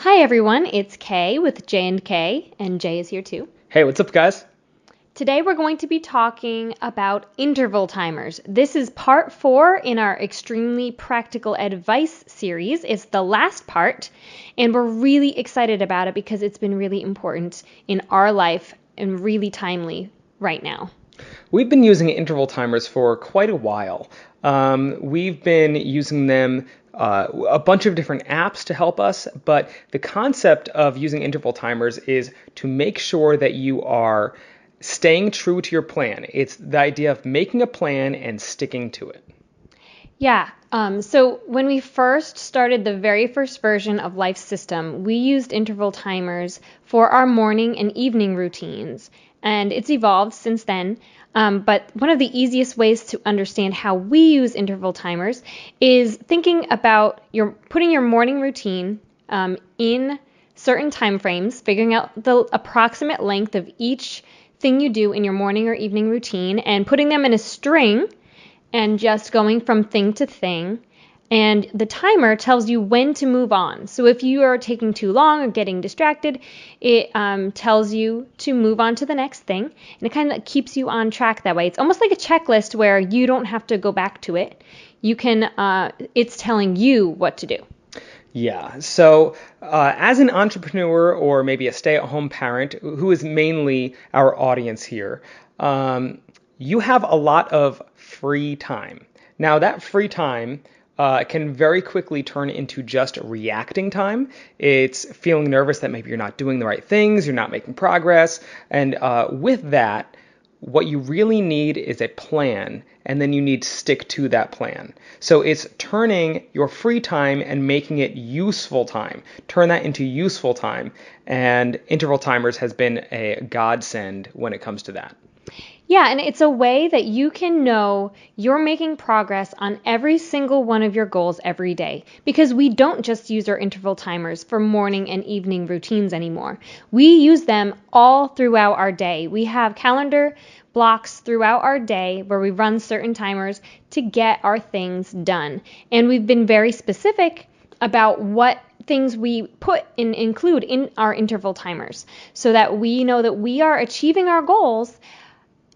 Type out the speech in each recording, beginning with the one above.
Hi everyone, it's Kay with J&Kay, and Jay is here too. Hey, what's up, guys? Today we're going to be talking about interval timers. This is part 4 in our extremely practical advice series. It's the last part, and we're really excited about it because it's been really important in our life and really timely right now. We've been using interval timers for quite a while. We've been using them a bunch of different apps to help us, but the concept of using interval timers is to make sure that you are staying true to your plan. It's the idea of making a plan and sticking to it. Yeah. So when we first started the very first version of Life System, we used interval timers for our morning and evening routines, and it's evolved since then. But one of the easiest ways to understand how we use interval timers is thinking about putting your morning routine in certain time frames, figuring out the approximate length of each thing you do in your morning or evening routine, and putting them in a string and just going from thing to thing. And the timer tells you when to move on. So if you are taking too long or getting distracted, it tells you to move on to the next thing. And it kind of keeps you on track that way. It's almost like a checklist where you don't have to go back to it. It's telling you what to do. Yeah. So, as an entrepreneur or maybe a stay-at-home parent, who is mainly our audience here, you have a lot of free time. Now, that free time can very quickly turn into just reacting time. It's feeling nervous that maybe you're not doing the right things, you're not making progress, and with that, what you really need is a plan, and then you need to stick to that plan. So it's turning your free time and making it useful time. Turn that into useful time, and interval timers has been a godsend when it comes to that. Yeah, and it's a way that you can know you're making progress on every single one of your goals every day, because we don't just use our interval timers for morning and evening routines anymore. We use them all throughout our day. We have calendar blocks throughout our day where we run certain timers to get our things done. And we've been very specific about what things we include in our interval timers so that we know that we are achieving our goals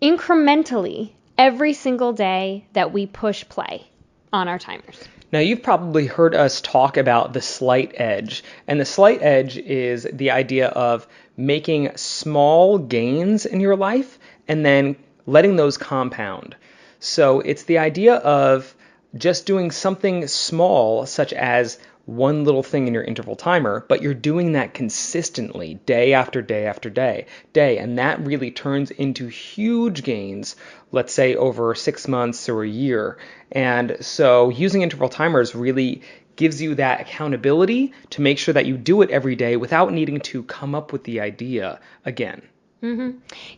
incrementally every single day that we push play on our timers. Now, you've probably heard us talk about the slight edge, and the slight edge is the idea of making small gains in your life and then letting those compound. So it's the idea of just doing something small, such as one little thing in your interval timer, but you're doing that consistently day after day after day, and that really turns into huge gains, let's say over 6 months or a year. And so using interval timers really gives you that accountability to make sure that you do it every day without needing to come up with the idea again.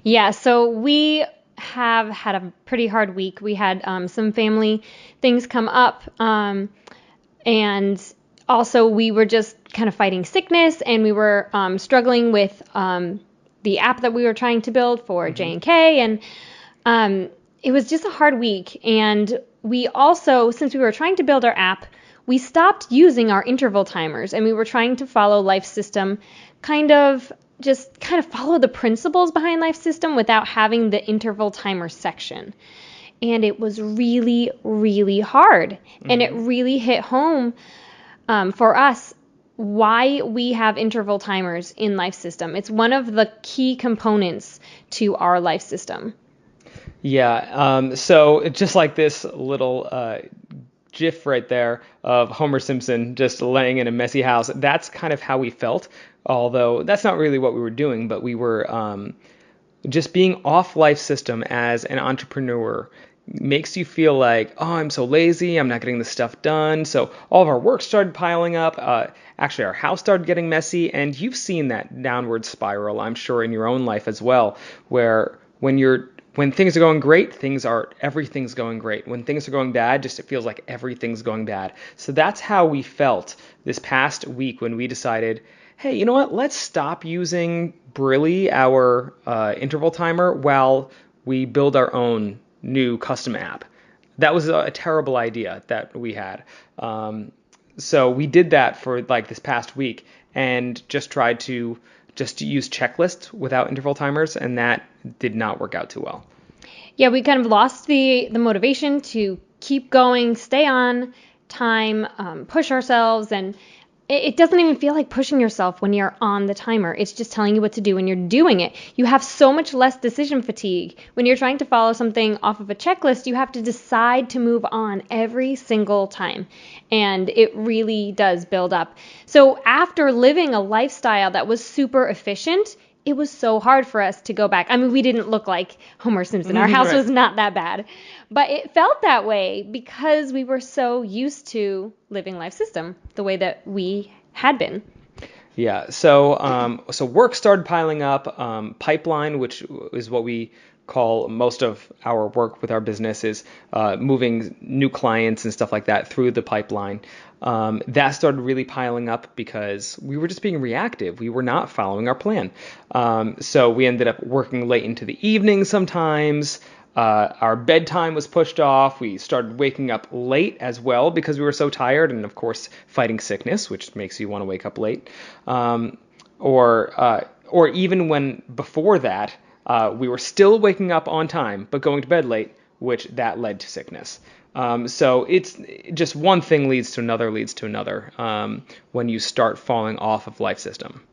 Yeah, so we have had a pretty hard week. We had some family things come up, and also we were just kind of fighting sickness, and we were struggling with the app that we were trying to build for J&Kay, and it was just a hard week. And we also, since we were trying to build our app, we stopped using our interval timers, and we were trying to follow Life System, kind of follow the principles behind Life System without having the interval timer section. And it was really, really hard. And it really hit home for us why we have interval timers in Life System. It's one of the key components to our Life System. Yeah, so just like this little GIF right there of Homer Simpson just laying in a messy house, that's kind of how we felt, although that's not really what we were doing, but we were just being off Life System as an entrepreneur makes you feel like, oh, I'm so lazy, I'm not getting this stuff done. So all of our work started piling up. Actually, our house started getting messy, and you've seen that downward spiral, I'm sure, in your own life as well, where when things are going great, everything's going great. When things are going bad, just it feels like everything's going bad. So that's how we felt this past week when we decided, hey, you know what? Let's stop using Brilly, our interval timer, while we build our own new custom app. That was a terrible idea that we had. So we did that for like this past week and just tried to just use checklists without interval timers, and that did not work out too well. Yeah, we kind of lost the motivation to keep going, stay on time, push ourselves, and it doesn't even feel like pushing yourself when you're on the timer. It's just telling you what to do when you're doing it. You have so much less decision fatigue. When you're trying to follow something off of a checklist, you have to decide to move on every single time. And it really does build up. So after living a lifestyle that was super efficient, it was so hard for us to go back. I mean, we didn't look like Homer Simpson. Our house Right. was not that bad. But it felt that way because we were so used to living life system the way that we had been. Yeah. So work started piling up. Pipeline, which is what we call most of our work with our business, is moving new clients and stuff like that through the pipeline. That started really piling up because we were just being reactive. We were not following our plan. So we ended up working late into the evening sometimes. Our bedtime was pushed off. We started waking up late as well because we were so tired, and of course fighting sickness, which makes you want to wake up late. Or even when before that we were still waking up on time but going to bed late, which that led to sickness. So it's just one thing leads to another when you start falling off of life system.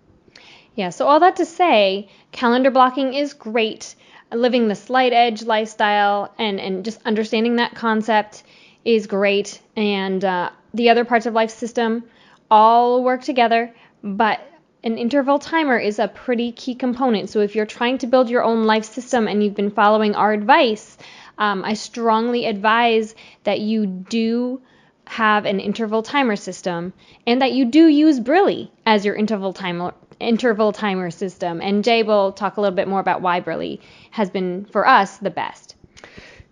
Yeah, so all that to say, calendar blocking is great. Living the slight edge lifestyle and just understanding that concept is great. And the other parts of life system all work together, but an interval timer is a pretty key component. So if you're trying to build your own life system and you've been following our advice, I strongly advise that you do have an interval timer system and that you do use Brilli as your interval timer system. And Jay will talk a little bit more about why Brilli has been, for us, the best.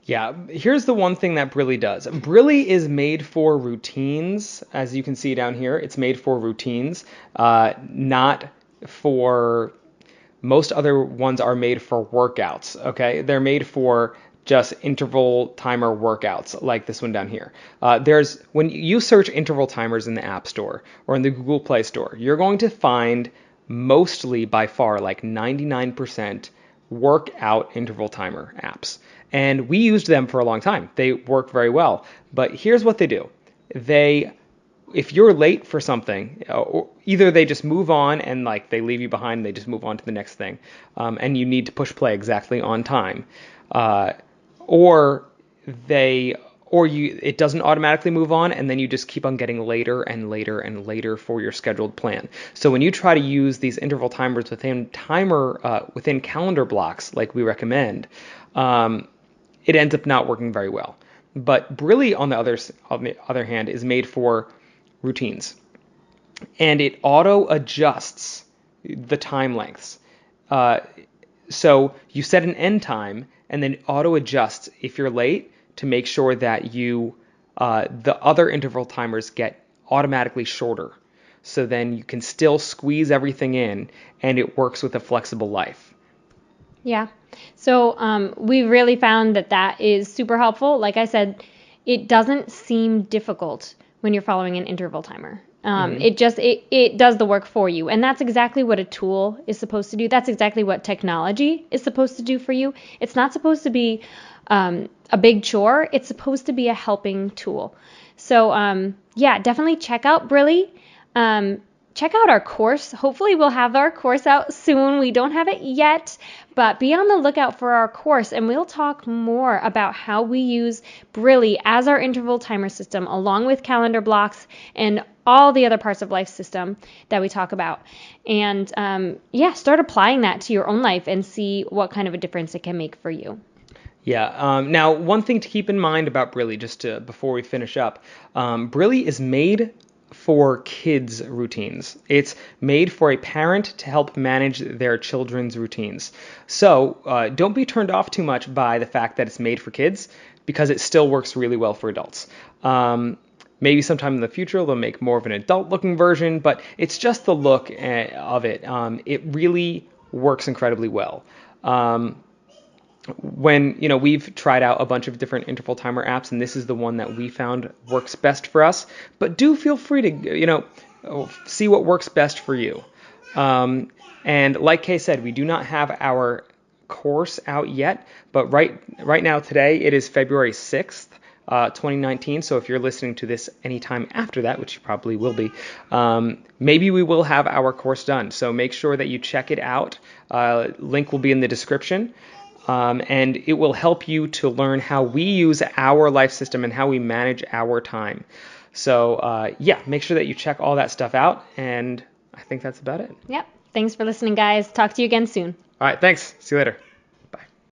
Yeah, here's the one thing that Brilli does. Brilli is made for routines, as you can see down here. It's made for routines, not for most other ones are made for workouts. Okay, they're made for just interval timer workouts like this one down here. When you search interval timers in the App Store or in the Google Play Store, you're going to find mostly by far like 99% workout interval timer apps. And we used them for a long time. They work very well. But here's what they do. If you're late for something, either they just move on and like they leave you behind and they just move on to the next thing, and you need to push play exactly on time, or it doesn't automatically move on and then you just keep on getting later and later and later for your scheduled plan. So when you try to use these interval timers within calendar blocks like we recommend, it ends up not working very well. But Brilli, on the other hand, is made for routines, and it auto adjusts the time lengths. So you set an end time, and then it auto adjusts if you're late to make sure that the other interval timers get automatically shorter. So then you can still squeeze everything in, and it works with a flexible life. Yeah. So we really found that is super helpful. Like I said, it doesn't seem difficult when you're following an interval timer. It does the work for you. And that's exactly what a tool is supposed to do. That's exactly what technology is supposed to do for you. It's not supposed to be a big chore. It's supposed to be a helping tool. So yeah, definitely check out Brilli. Check out our course. Hopefully we'll have our course out soon. We don't have it yet, but be on the lookout for our course, and we'll talk more about how we use Brilli as our interval timer system along with calendar blocks and all the other parts of life system that we talk about. And start applying that to your own life and see what kind of a difference it can make for you. Yeah. Now, one thing to keep in mind about Brilli, before we finish up, Brilli is made for kids' routines. It's made for a parent to help manage their children's routines. So don't be turned off too much by the fact that it's made for kids, because it still works really well for adults. Maybe sometime in the future they'll make more of an adult-looking version, but it's just the look of it. It really works incredibly well. when, we've tried out a bunch of different interval timer apps, and this is the one that we found works best for us. But do feel free to, see what works best for you. And like Kay said, we do not have our course out yet, but right now today it is February 6th. 2019. So if you're listening to this anytime after that, which you probably will be, maybe we will have our course done. So make sure that you check it out. Link will be in the description. And it will help you to learn how we use our life system and how we manage our time. So make sure that you check all that stuff out. And I think that's about it. Yep. Thanks for listening, guys. Talk to you again soon. All right. Thanks. See you later.